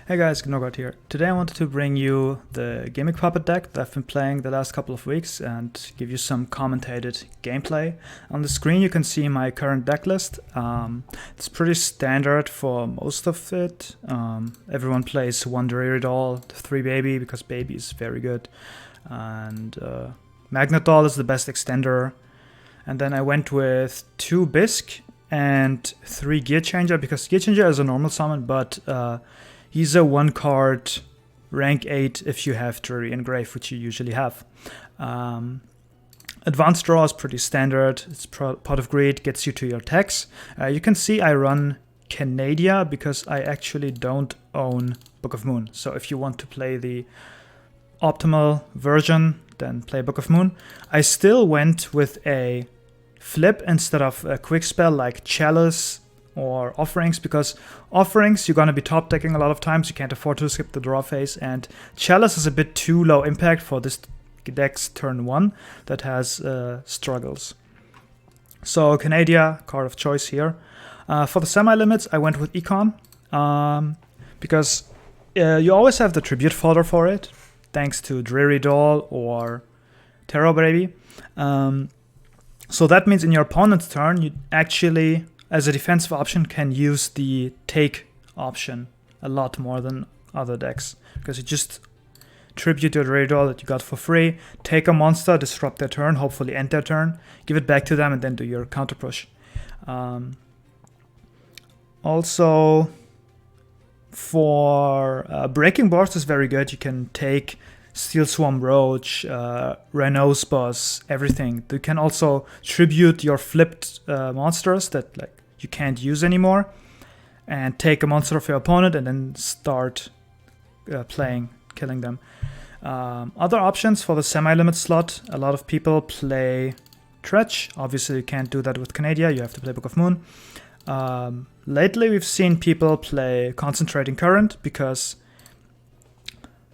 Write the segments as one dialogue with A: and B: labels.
A: Hey guys, Gimmick here. Today I wanted to bring you the Gimmick Puppet deck that I've been playing the last couple of weeks and give you some commentated gameplay. On the screen you can see my current deck list. It's pretty standard for most of it. Everyone plays 1 Doll, 3 Baby because Baby is very good, and Magnet Doll is the best extender. And then I went with 2 Bisque and 3 Gear Changer because Gear Changer is a normal summon, but he's a 1-card rank 8 if you have Dreary Engrave, which you usually have. Advanced Draw is pretty standard. It's Pot of Greed, gets you to your attacks. You can see I run Canadia because I actually don't own Book of Moon. So if you want to play the optimal version, then play Book of Moon. I still went with a flip instead of a quick spell like Chalice or Offerings, because Offerings you're going to be top decking a lot of times, you can't afford to skip the draw phase, and Chalice is a bit too low impact for this deck's turn 1 that has struggles. So Canadia, card of choice here. For the semi-limits I went with Econ, because you always have the tribute fodder for it, thanks to Dreary Doll or Terror Baby. So that means in your opponent's turn you actually, as a defensive option, can use the take option a lot more than other decks, because you just tribute your Dreary Doll that you got for free, take a monster, disrupt their turn, hopefully end their turn, give it back to them, and then do your counter push. Also, for breaking boards is very good. You can take Steel Swarm Roach, Renault's Boss, everything. You can also tribute your flipped monsters that you can't use anymore, and take a monster of your opponent and then start killing them. Other options for the semi-limit slot, a lot of people play Tretch. Obviously you can't do that with Canadia, you have to play Book of Moon. Lately we've seen people play Concentrating Current because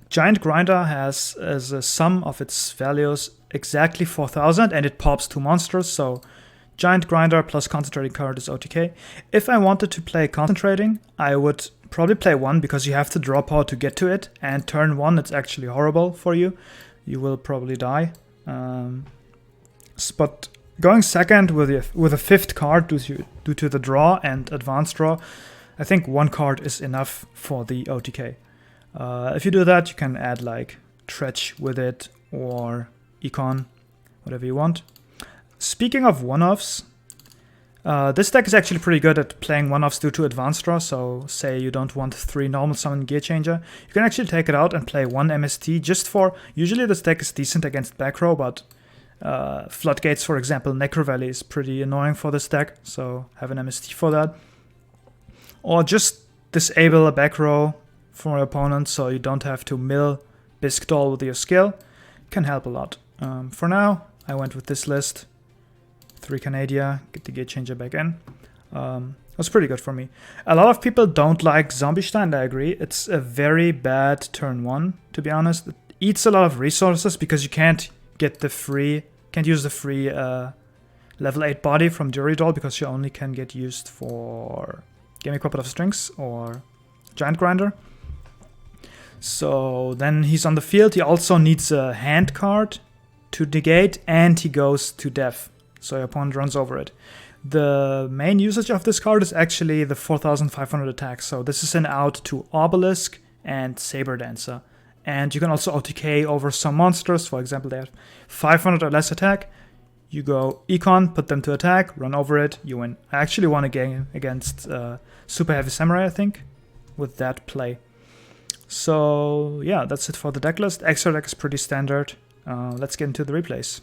A: Giant Grinder has as a sum of its values exactly 4000 and it pops 2 monsters, so Giant Grinder plus Concentrating Current is OTK. If I wanted to play Concentrating, I would probably play 1 because you have to draw power to get to it, and turn 1 it's actually horrible for you. You will probably die. But going second with a 5th card due to the draw and advanced draw, I think 1 card is enough for the OTK. If you do that, you can add like Tretch with it or Econ, whatever you want. Speaking of one-offs, this deck is actually pretty good at playing one-offs due to advanced draw. So say you don't want 3 normal summon Gear Changer, you can actually take it out and play 1 MST just for, usually this deck is decent against back row, but Floodgates, for example, Necro Valley is pretty annoying for this deck, so have an MST for that. Or just disable a back row for your opponent so you don't have to mill Bisque Doll with your skill. Can help a lot. For now, I went with this list. 3 Canadia, get the Gear Changer back in. It was pretty good for me. A lot of people don't like Zombie Stein, I agree. It's a very bad turn 1, to be honest. It eats a lot of resources because you can't use the free level 8 body from Dreary Doll because you only can get used for Gimmick Puppet of Strings or Giant Grinder. So then he's on the field. He also needs a hand card to negate, and he goes to death. So your opponent runs over it. The main usage of this card is actually the 4500 attack. So this is an out to Obelisk and Saber Dancer. And you can also OTK over some monsters. For example, they have 500 or less attack. You go Econ, put them to attack, run over it, you win. I actually won a game against Super Heavy Samurai, I think, with that play. So yeah, that's it for the deck list. Extra deck is pretty standard. Let's get into the replays.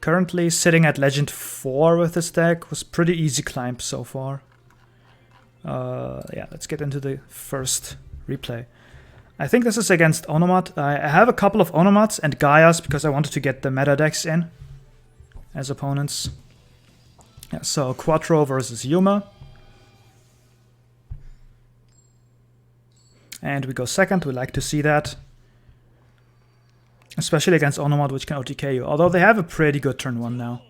A: Currently sitting at Legend 4 with this deck. Was pretty easy climb so far. Yeah, let's get into the first replay. I think this is against Onomat. I have a couple of Onomats and Gaias because I wanted to get the meta decks in as opponents. Yeah, so Quattro versus Yuma. And we go second, we like to see that. Especially against Onomat, which can OTK you. Although they have a pretty good turn 1 now.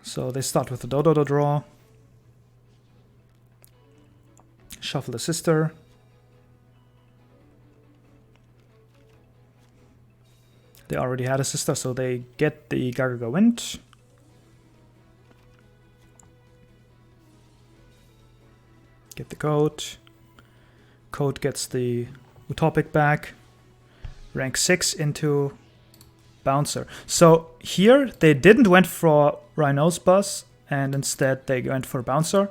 A: So they start with the Dodo draw. Shuffle the sister. They already had a sister, so they get the Gaga Wind. Get the code. Code gets the Utopic back. Rank 6 into Bouncer. So here they didn't went for Rhino's Buzz, and instead they went for Bouncer.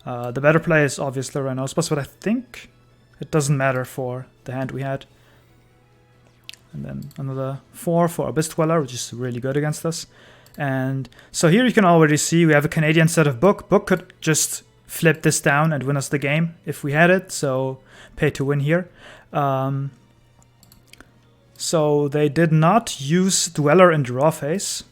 A: The better play is obviously Rhino's Buzz, but I think it doesn't matter for the hand we had. And then another 4 for Abyss Dweller, which is really good against us. And so here you can already see we have a Canadian set of Book. Book could just flip this down and win us the game if we had it, so pay to win here. So they did not use Dweller in draw phase,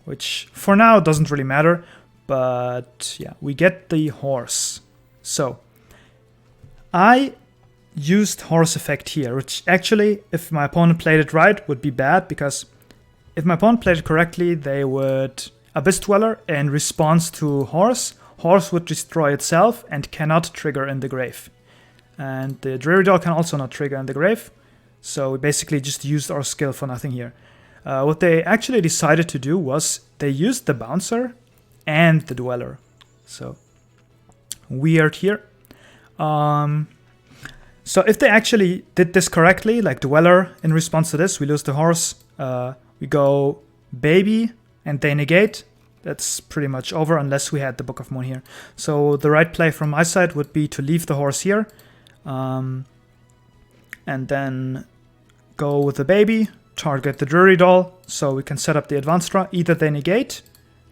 A: which for now doesn't really matter, but yeah, we get the horse. So I used horse effect here, which actually, if my opponent played it right, would be bad, because if my opponent played it correctly, they would Abyss Dweller in response to horse. Horse would destroy itself and cannot trigger in the grave. And the Dreary Doll can also not trigger in the grave. So we basically just used our skill for nothing here. What they actually decided to do was they used the Bouncer and the Dweller. So weird here. So if they actually did this correctly, like Dweller in response to this, we lose the horse, we go Baby, and they negate. That's pretty much over unless we had the Book of Moon here. So the right play from my side would be to leave the horse here, and then go with the Baby, target the Drury Doll, so we can set up the advanced draw. Either they negate,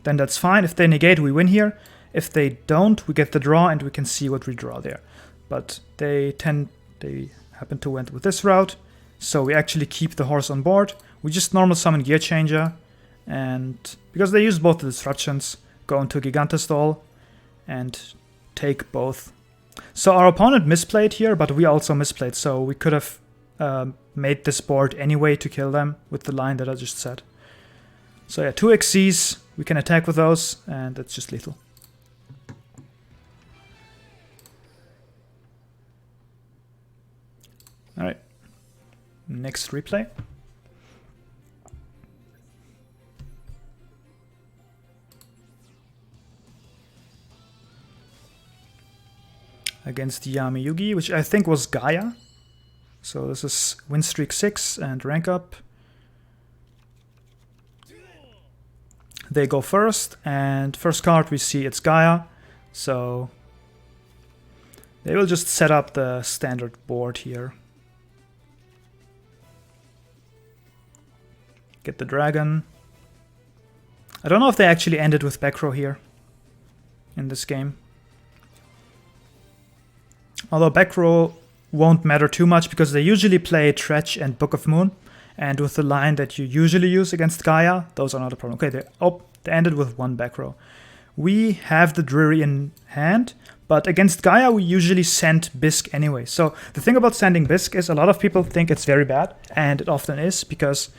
A: then that's fine. If they negate, we win here. If they don't, we get the draw and we can see what we draw there. But they happen to went with this route, so we actually keep the horse on board. We just normal summon Gear Changer, and because they use both the disruptions, go into Gigantus Doll and take both. So our opponent misplayed here, but we also misplayed, so we could have made this board anyway to kill them with the line that I just said. So yeah, 2 XCs, we can attack with those, and it's just lethal. Alright, next replay. Against Yami Yugi, which I think was Gaia. So this is win streak 6 and rank up. They go first, and first card we see it's Gaia. So they will just set up the standard board here. Get the dragon. I don't know if they actually ended with back row here in this game. Although back row won't matter too much because they usually play Tretch and Book of Moon. And with the line that you usually use against Gaia, those are not a problem. Okay, they ended with 1 back row. We have the Dreary in hand, but against Gaia we usually send Bisque anyway. So the thing about sending Bisque is a lot of people think it's very bad, and it often is, because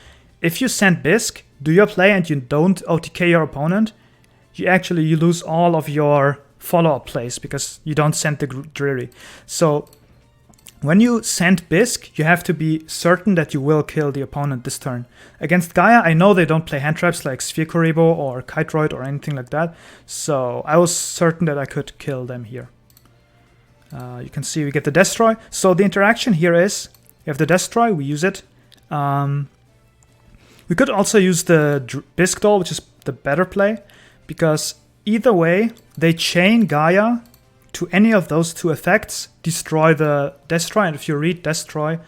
A: if you send Bisque, do your play and you don't OTK your opponent, you lose all of your follow-up plays because you don't send the Dreary. So when you send Bisque, you have to be certain that you will kill the opponent this turn. Against Gaia, I know they don't play hand traps like Sphere Kuribo or Kiteroid or anything like that, so I was certain that I could kill them here. You can see we get the Destroy. So the interaction here is, we have the Destroy, we use it. We could also use the Bisque Doll, which is the better play, because either way, they chain Gaia to any of those 2 effects, destroy the Destroy, and if you read Destroy,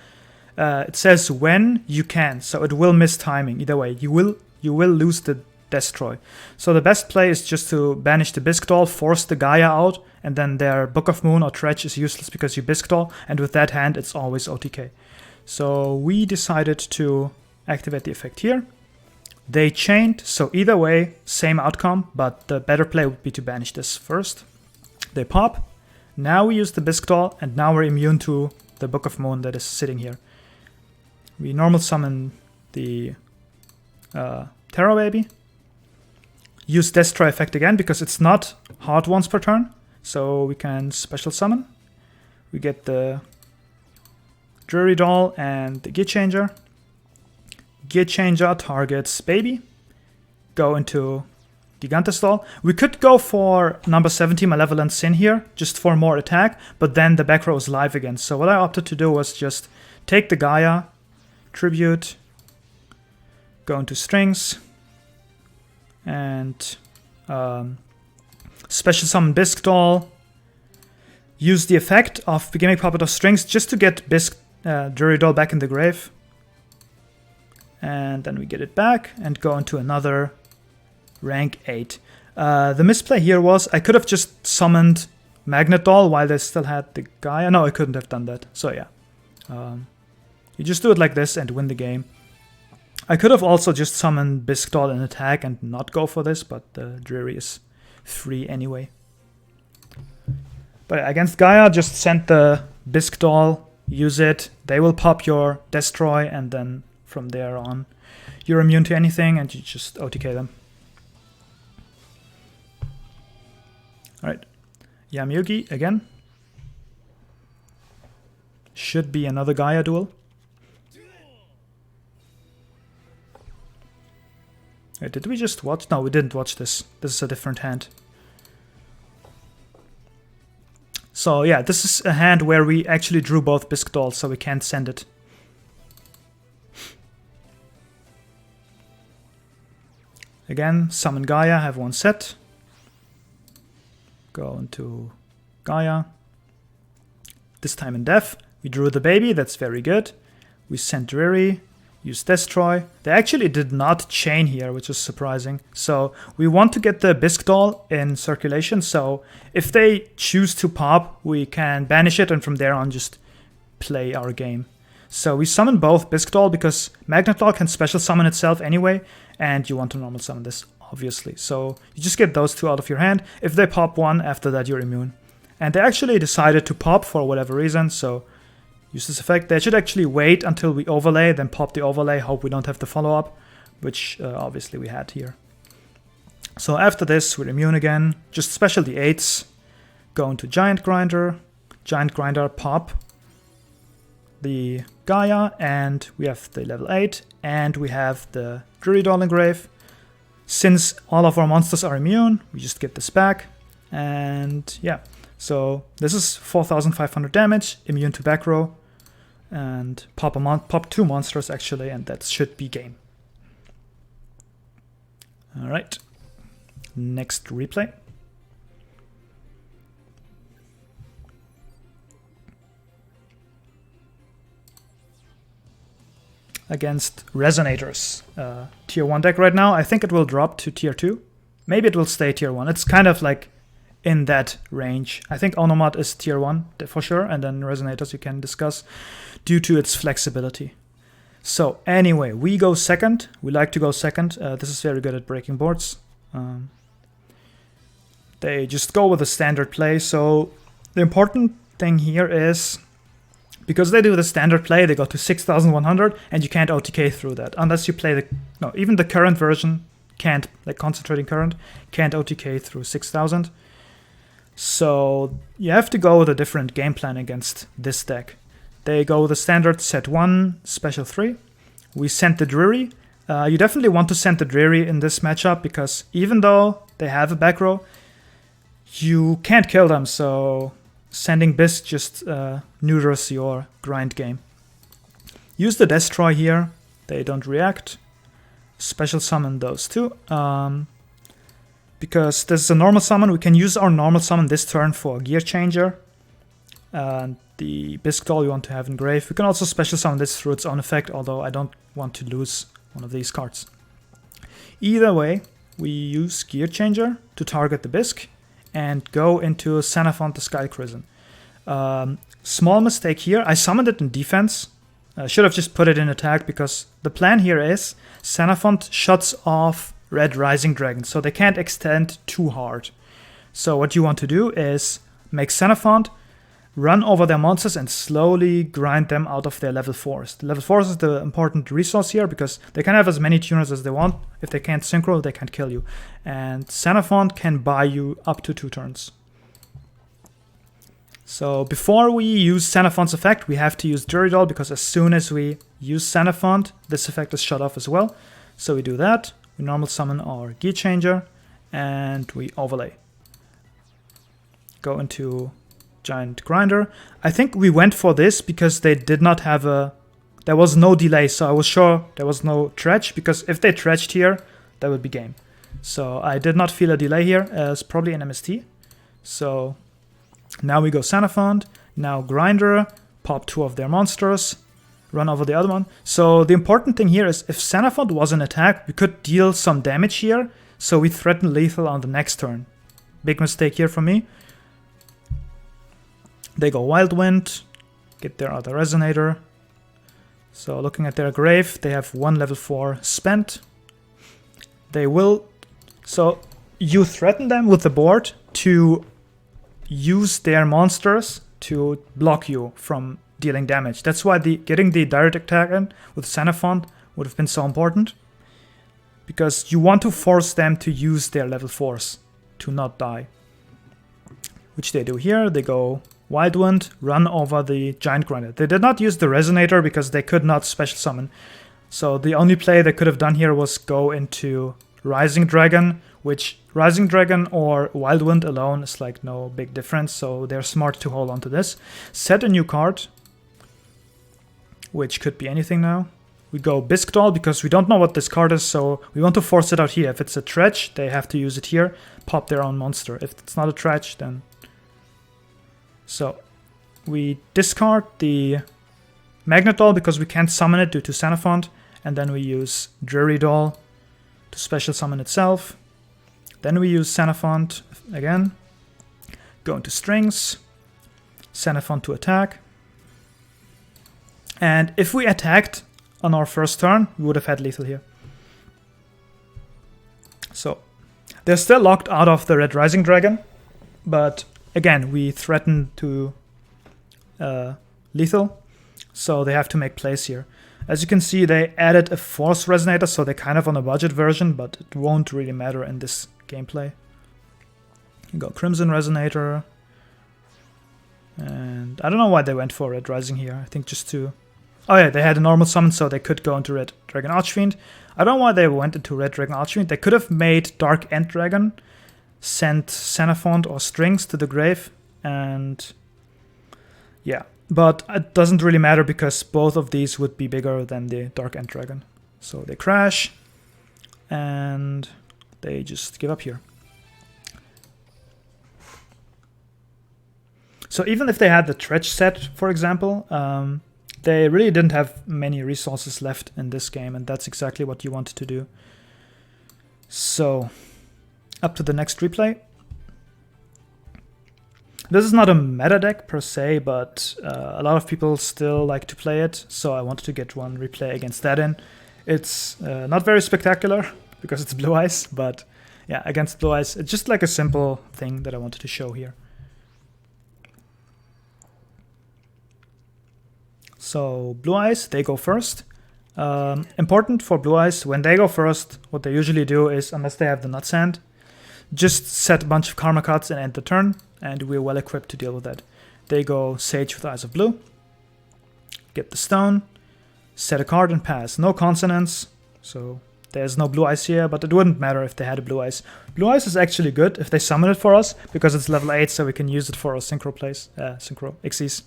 A: it says when you can, so it will miss timing. Either way, you will lose the Destroy. So the best play is just to banish the Bisque Doll, force the Gaia out, and then their Book of Moon or Tretch is useless because you Bisque Doll, and with that hand it's always OTK. So we decided to activate the effect here. They chained, so either way, same outcome, but the better play would be to banish this first. They pop. Now we use the Bisque Doll, and now we're immune to the Book of Moon that is sitting here. We normal summon the Terror Baby. Use Destroy effect again, because it's not hard once per turn, so we can special summon. We get the Jury Doll and the Gear Changer. Gear Changer targets Baby. Go into Gigantes Doll. We could go for number 70 Malevolent Sin here, just for more attack, but then the back row is live again. So what I opted to do was just take the Gaia, Tribute, go into Strings, and special summon Bisque Doll. Use the effect of the Gimmick Puppet of Strings just to get Bisque Jury Doll back in the grave. And then we get it back and go into another rank 8. The misplay here was I could have just summoned Magnet Doll while they still had the Gaia. No, I couldn't have done that. So yeah. You just do it like this and win the game. I could have also just summoned Bisque Doll in attack and not go for this, but the Dreary is free anyway. But against Gaia, just send the Bisque Doll, use it. They will pop your Destroy, and then from there on, you're immune to anything, and you just OTK them. Alright, Yamyugi again. Should be another Gaia duel. Wait, did we just watch? No, we didn't watch this. This is a different hand. So yeah, this is a hand where we actually drew both Bisque Dolls, so we can't send it. Again, summon Gaia, have one set. Go into Gaia. This time in Death. We drew the baby, that's very good. We sent Dreary, use Destroy. They actually did not chain here, which is surprising. So we want to get the Bisque Doll in circulation, so if they choose to pop, we can banish it and from there on just play our game. So we summon both Bisque Doll because Magnet Doll can special summon itself anyway, and you want to normal summon this, obviously. So you just get those two out of your hand. If they pop one, after that you're immune. And they actually decided to pop for whatever reason, so use this effect. They should actually wait until we overlay, then pop the overlay, hope we don't have to follow up, which obviously we had here. So after this, we're immune again. Just special the 8s. Go into Giant Grinder. Giant Grinder, pop the Gaia, and we have the level 8, and we have the Drury Doll engrave. Since all of our monsters are immune, we just get this back, and yeah. So this is 4,500 damage, immune to back row, and pop 2 monsters actually, and that should be game. All right, next replay. Against Resonators. Tier 1 deck right now. I think it will drop to Tier 2. Maybe it will stay Tier 1. It's kind of like in that range. I think Onomat is Tier 1 for sure, and then Resonators you can discuss due to its flexibility. So anyway, we go second. We like to go second. This is very good at breaking boards. They just go with a standard play. So the important thing here is, because they do the standard play, they go to 6,100, and you can't OTK through that. Unless you play the... No, even the current version can't, like Concentrating Current, can't OTK through 6,000. So you have to go with a different game plan against this deck. They go with the standard set 1, special 3. We sent the Dreary. You definitely want to send the Dreary in this matchup, because even though they have a back row, you can't kill them, so sending Bisque just neuters your grind game. Use the Destroy here. They don't react. Special summon those two. Because this is a normal summon, we can use our normal summon this turn for a Gear Changer. And the Bisque Doll we want to have in grave. We can also special summon this through its own effect, although I don't want to lose one of these cards. Either way, we use Gear Changer to target the Bisque and go into Xenophont the Sky Prison. Small mistake here, I summoned it in defense. I should have just put it in attack, because the plan here is Xenophont shuts off Red Rising Dragon, so they can't extend too hard. So what you want to do is make Xenophont run over their monsters and slowly grind them out of their level 4s. The level 4s is the important resource here, because they can have as many tuners as they want. If they can't synchro, they can't kill you. And Xenophont can buy you up to 2 turns. So before we use Xenophon's effect, we have to use Jury Doll, because as soon as we use Xenophon, this effect is shut off as well. So we do that, we normal summon our Gear Changer, and we overlay. Go into Giant Grinder. I think we went for this because they did not have there was no delay, so I was sure there was no dredge, because if they dredged here, that would be game. So I did not feel a delay here, as probably an MST. So now we go Xenophon, now Grinder, pop 2 of their monsters, run over the other one. So the important thing here is if Xenophon was an attack, we could deal some damage here, so we threaten lethal on the next turn. Big mistake here for me. They go Wild Wind, get their other Resonator. So looking at their grave, they have 1 level 4 spent. They will... So you threaten them with the board to use their monsters to block you from dealing damage. That's why getting the direct attack in with Xenophon would have been so important. Because you want to force them to use their level 4s to not die. Which they do here. They go Wild Wind, run over the Giant Grinder. They did not use the Resonator because they could not special summon. So the only play they could have done here was go into Rising Dragon, which Rising Dragon or Wild Wind alone is like no big difference, so they're smart to hold on to this. Set a new card, which could be anything now. We go Bisque Doll because we don't know what this card is, so we want to force it out here. If it's a Dredge, they have to use it here, pop their own monster. If it's not a Dredge, then... So we discard the Magnet Doll because we can't summon it due to Xenophon, and then we use Jury Doll to special summon itself. Then we use Xenophon again, go into Strings, Xenophon to attack. And if we attacked on our first turn, we would have had lethal here. So they're still locked out of the Red Rising Dragon, but again, we threaten to lethal, so they have to make plays here. As you can see, they added a Force Resonator, so they're kind of on a budget version, but it won't really matter in this gameplay. You go Crimson Resonator, and I don't know why they went for Red Rising here. I think just to... Oh yeah, they had a normal summon, so they could go into Red Dragon Archfiend. I don't know why they went into Red Dragon Archfiend. They could have made Dark End Dragon, sent Xenophon or Strings to the grave, and yeah. But it doesn't really matter because both of these would be bigger than the Dark End Dragon. So they crash, and they just give up here. So even if they had the Dredge set, for example, they really didn't have many resources left in this game, and that's exactly what you wanted to do. So, up to the next replay. This is not a meta deck per se, but a lot of people still like to play it, so I wanted to get one replay against that in. It's not very spectacular, because it's Blue Eyes, but yeah, against Blue Eyes, it's just like a simple thing that I wanted to show here. So Blue Eyes, they go first. Important for Blue Eyes, when they go first, what they usually do is, unless they have the Nut Sand, just set a bunch of Karma cards and end the turn, and we're well equipped to deal with that. They go Sage with Eyes of Blue, get the Stone, set a card and pass. No consonants, so there's no Blue Eyes here, but it wouldn't matter if they had a Blue Eyes. Blue Eyes is actually good if they summon it for us, because it's level 8, so we can use it for our Synchro plays, Synchro Xyz.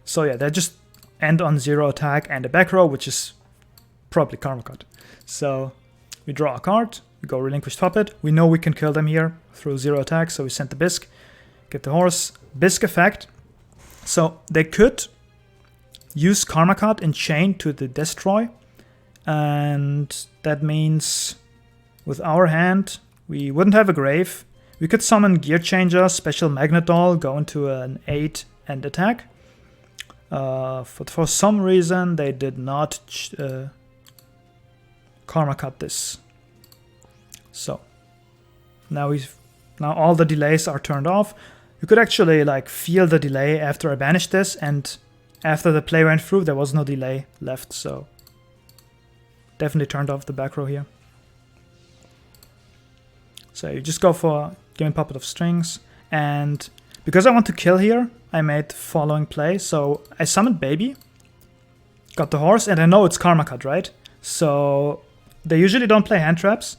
A: So yeah, they just end on 0 attack and a back row, which is probably Karma card. So we draw a card, we go Relinquish Puppet. We know we can kill them here through 0 attack, so we send the Bisque, get the horse, Bisque effect. So they could use Karma card in chain to the Destroy, and that means with our hand we wouldn't have a grave. We could summon Gear Changer, Special Magnet Doll, go into an 8 and attack. For some reason they did not Karma cut this. So now all the delays are turned off. You could actually like feel the delay after I banished this, and after the play went through there was no delay left, so definitely turned off the back row here. So you just go for Gimmick Puppet of Strings, and because I want to kill here, I made the following play. So I summoned Baby, got the horse, and I know it's Karma Cut, right? So they usually don't play hand traps.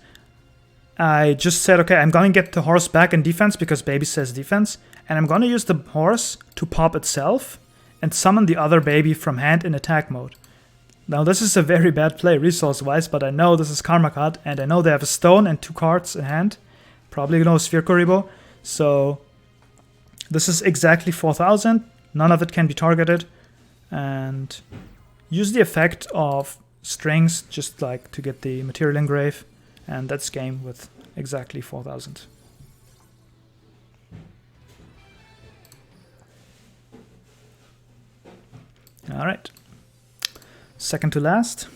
A: I just said, okay, I'm going to get the horse back in defense because Baby says defense, and I'm going to use the horse to pop itself and summon the other Baby from hand in attack mode. Now this is a very bad play resource-wise, but I know this is Karma Cut, and I know they have a stone and 2 cards in hand. Probably no Sphere Kuribo. So this is exactly 4,000. None of it can be targeted. And use the effect of strings just like to get the material engrave. And that's game with exactly 4,000. All right. Second to last.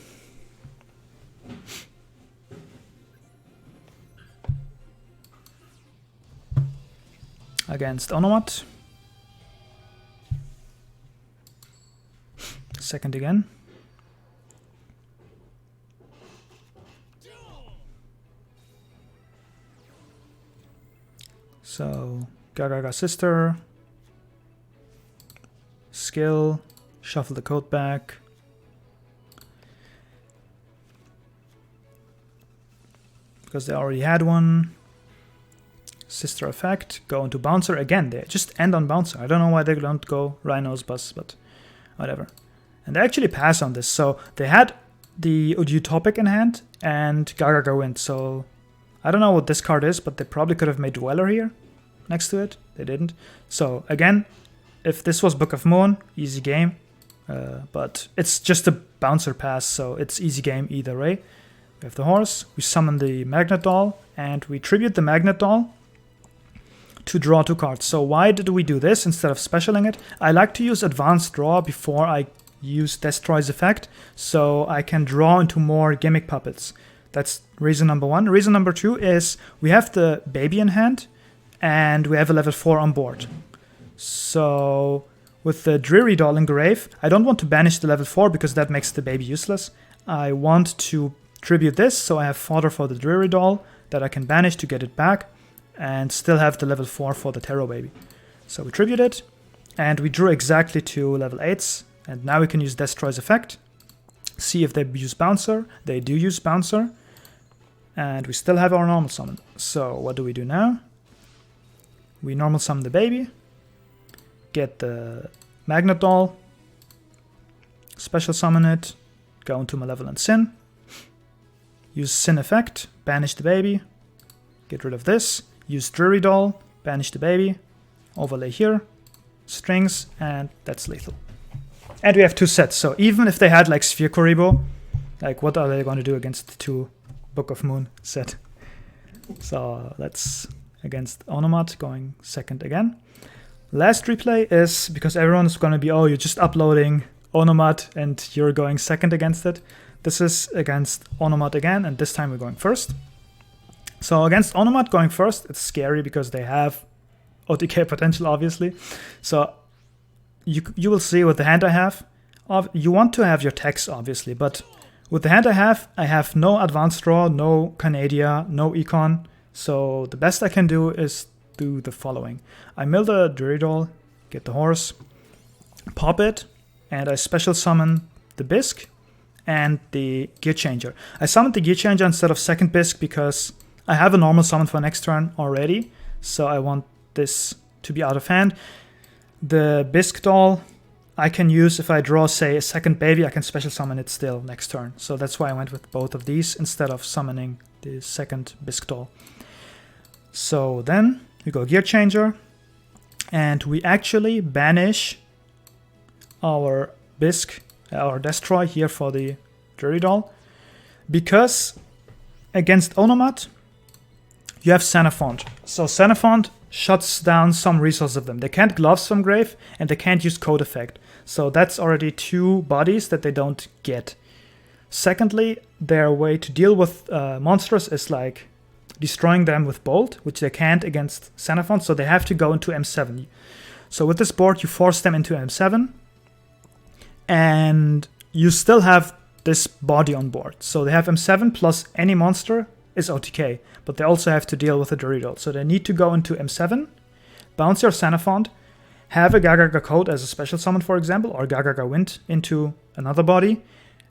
A: Against Onomat. Second again. So, Gaga Sister. Skill. Shuffle the code back. Because they already had one. Sister effect, go into Bouncer. Again, they just end on Bouncer. I don't know why they don't go Rhino's Bus, but whatever. And they actually pass on this. So they had the Utopic in hand and Gaga wins. So I don't know what this card is, but they probably could have made Dweller here next to it. They didn't. So again, if this was Book of Moon, easy game. But it's just a Bouncer pass, so it's easy game either way. We have the horse, we summon the Magnet Doll, and we tribute the Magnet Doll to draw 2 cards. So why did we do this instead of specialing it? I like to use advanced draw before I use Destroy's effect, so I can draw into more Gimmick Puppets. That's reason number 1. Reason number 2 is we have the Baby in hand, and we have a level 4 on board. So with the Dreary Doll engrave, I don't want to banish the level 4 because that makes the Baby useless. I want to tribute this, so I have fodder for the Dreary Doll that I can banish to get it back, and still have the level 4 for the Tarot Baby. So we tribute it, and we drew exactly 2 level 8s, and now we can use Destroy's effect. See if they use Bouncer. They do use Bouncer, and we still have our normal summon. So what do we do now? We normal summon the Baby, get the Magnet Doll, special summon it, go into Malevolent Sin, use Sin effect, banish the Baby, get rid of this, use Dreary Doll, banish the Baby, overlay here, strings, and that's lethal. And we have 2 sets, so even if they had like Sphere Kuribo, like what are they going to do against the 2 Book of Moon set? So that's against Onomat, going second again. Last replay is, because everyone's going to be, oh, you're just uploading Onomat and you're going second against it. This is against Onomat again, and this time we're going first. So against Onomat going first, it's scary because they have OTK potential, obviously. So you will see with the hand I have, you want to have your text, obviously, but with the hand I have no advanced draw, no Canadia, no econ. So the best I can do is do the following. I mill the Dreary Doll, get the horse, pop it, and I special summon the Bisque and the Gear Changer. I summoned the Gear Changer instead of second Bisque because I have a normal summon for next turn already, so I want this to be out of hand. The Bisque Doll I can use if I draw, say, a second Baby, I can special summon it still next turn. So that's why I went with both of these instead of summoning the second Bisque Doll. So then we go Gear Changer, and we actually banish our Bisque, our Destroy here for the Dreary Doll, because against Onomat, you have Xenophont. So Xenophont shuts down some resources of them. They can't Gloves from Grave, and they can't use Code Effect. So that's already 2 bodies that they don't get. Secondly, their way to deal with monsters is like destroying them with Bolt, which they can't against Xenophont, so they have to go into M7. So with this board, you force them into M7, and you still have this body on board. So they have M7 plus any monster is OTK, but they also have to deal with the Dreary Doll. So they need to go into M7. bounce your Xenophont, have a Gaga Code as a special summon, for example, or Gaga Wind into another body,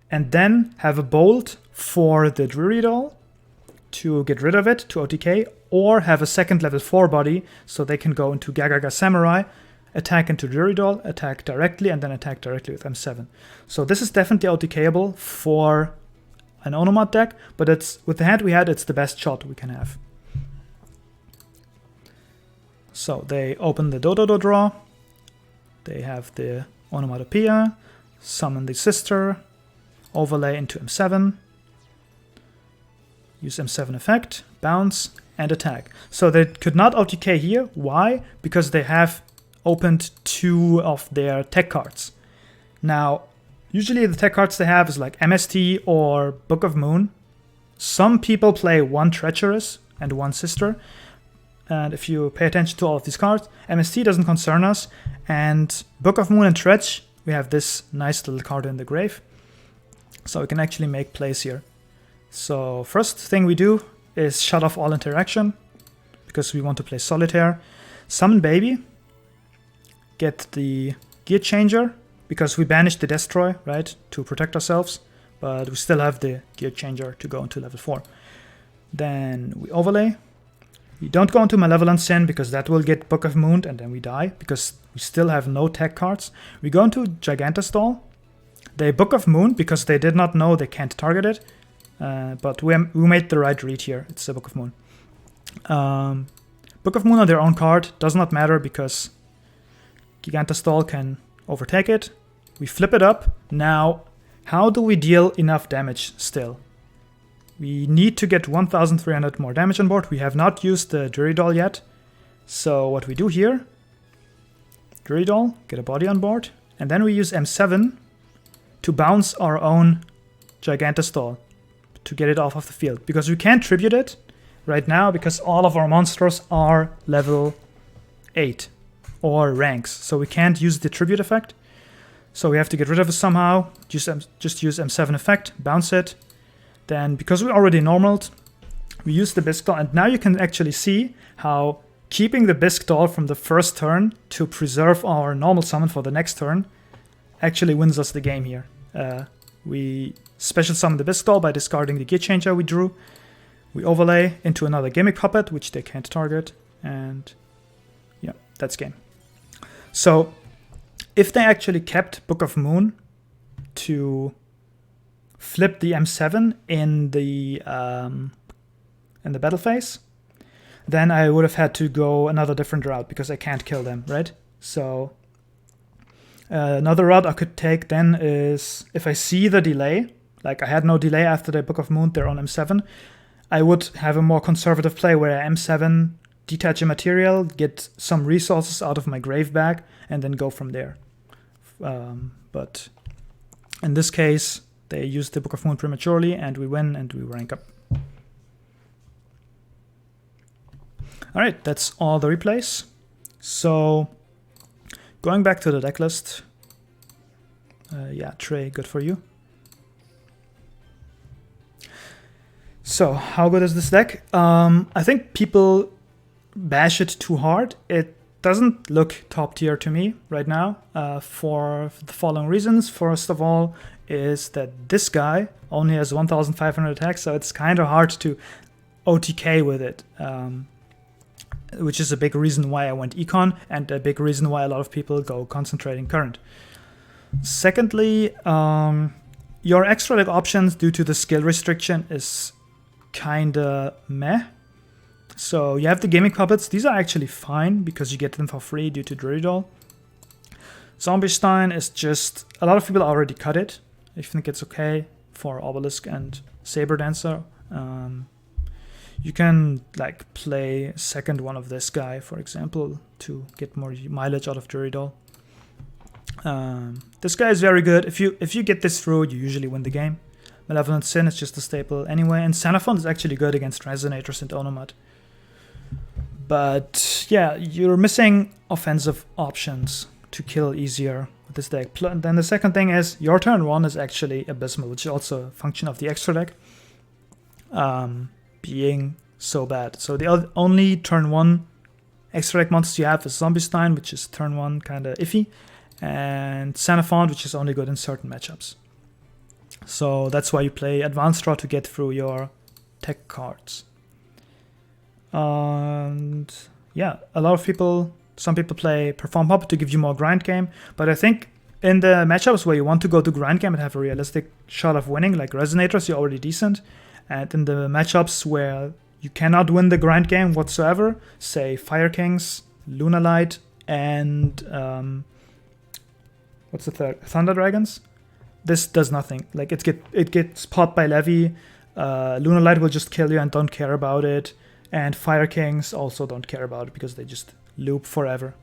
A: and then have a Bolt for the Drury Doll to get rid of it, to OTK, or have a second level 4 body so they can go into Gaga Samurai, attack into Drury Doll, attack directly, and then attack directly with M7. So this is definitely OTKable for an Onomat deck, but it's with the hand we had, it's the best shot we can have. So they open the Dodo draw, they have the Onomatopoeia, summon the sister, overlay into M7, use M7 effect, bounce, and attack. So they could not OTK here. Why? Because they have opened 2 of their tech cards. Now, usually the tech cards they have is like MST or Book of Moon. Some people play 1 Treacherous and 1 Sister. And if you pay attention to all of these cards, MST doesn't concern us. And Book of Moon and Tretch, we have this nice little card in the grave. So we can actually make plays here. So first thing we do is shut off all interaction, because we want to play Solitaire. Summon Baby. Get the Gear Changer, because we banished the Destroy, right, to protect ourselves. But we still have the Gear Changer to go into level 4. Then we overlay. We don't go into Malevolent Sin, because that will get Book of Moon, and then we die, because we still have no tech cards. We go into Gigantus Doll. They Book of Moon, because they did not know they can't target it. But we made the right read here. It's a Book of Moon. Book of Moon on their own card does not matter, because Gigantus Doll can overtake it. We flip it up. Now, how do we deal enough damage still? We need to get 1,300 more damage on board. We have not used the Drury Doll yet. So what we do here, Drury Doll, get a body on board, and then we use M7 to bounce our own Gigantus Doll to get it off of the field. Because we can't tribute it right now, because all of our monsters are level 8 or ranks. So we can't use the tribute effect. So we have to get rid of it somehow. Just use M7 effect, bounce it. Then, because we already normaled, we use the Bisque Doll. And now you can actually see how keeping the Bisque Doll from the first turn to preserve our normal summon for the next turn actually wins us the game here. We special summon the Bisque Doll by discarding the Gear Changer we drew. We overlay into another Gimmick Puppet, which they can't target. And yeah, that's game. So if they actually kept Book of Moon to flip the M7 in the battle phase, then I would have had to go another different route, because I can't kill them, right? So another route I could take then is, if I see the delay, like I had no delay after the Book of Moon, they're on M7, I would have a more conservative play where I M7, detach a material, get some resources out of my grave bag, and then go from there. But in this case, they used the Book of Moon prematurely, and we win, and we rank up. Alright, that's all the replays. So, going back to the deck list. Yeah, Trey, good for you. So, how good is this deck? I think people bash it too hard. It doesn't look top tier to me right now, for the following reasons. First of all, is that this guy only has 1,500 attacks, so it's kind of hard to OTK with it, which is a big reason why I went Econ, and a big reason why a lot of people go Concentrating Current. Secondly, your extra deck options due to the skill restriction is kinda meh. So you have the Gimmick Puppets. These are actually fine, because you get them for free due to Drury Doll. Zombie Stein is just, a lot of people already cut it. I think it's okay for Obelisk and Saber Dancer. You can like play second one of this guy, for example, to get more mileage out of Drury Doll. This guy is very good. If you get this through, you usually win the game. Malevolent Sin is just a staple anyway, and Xenophon is actually good against Resonators and Onomat. But yeah, you're missing offensive options to kill easier with this deck. And then the second thing is, your turn 1 is actually abysmal, which is also a function of the extra deck being so bad. So the only turn 1 extra deck monsters you have is Zombiestein, which is turn 1 kind of iffy, and Xenophont, which is only good in certain matchups. So that's why you play Advanced Draw to get through your tech cards. And yeah, some people play Perform Puppet to give you more grind game, but I think in the matchups where you want to go to grind game and have a realistic shot of winning, like Resonators, you're already decent. And in the matchups where you cannot win the grind game whatsoever, say Fire Kings, Lunalight, and what's the third? Thunder Dragons. This does nothing. Like it gets popped by Levy. Lunalight will just kill you and don't care about it. And Fire Kings also don't care about it because they just loop forever.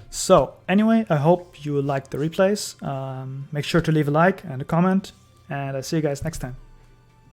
A: So anyway, I hope you liked the replays. Make sure to leave a like and a comment, and I'll see you guys next time.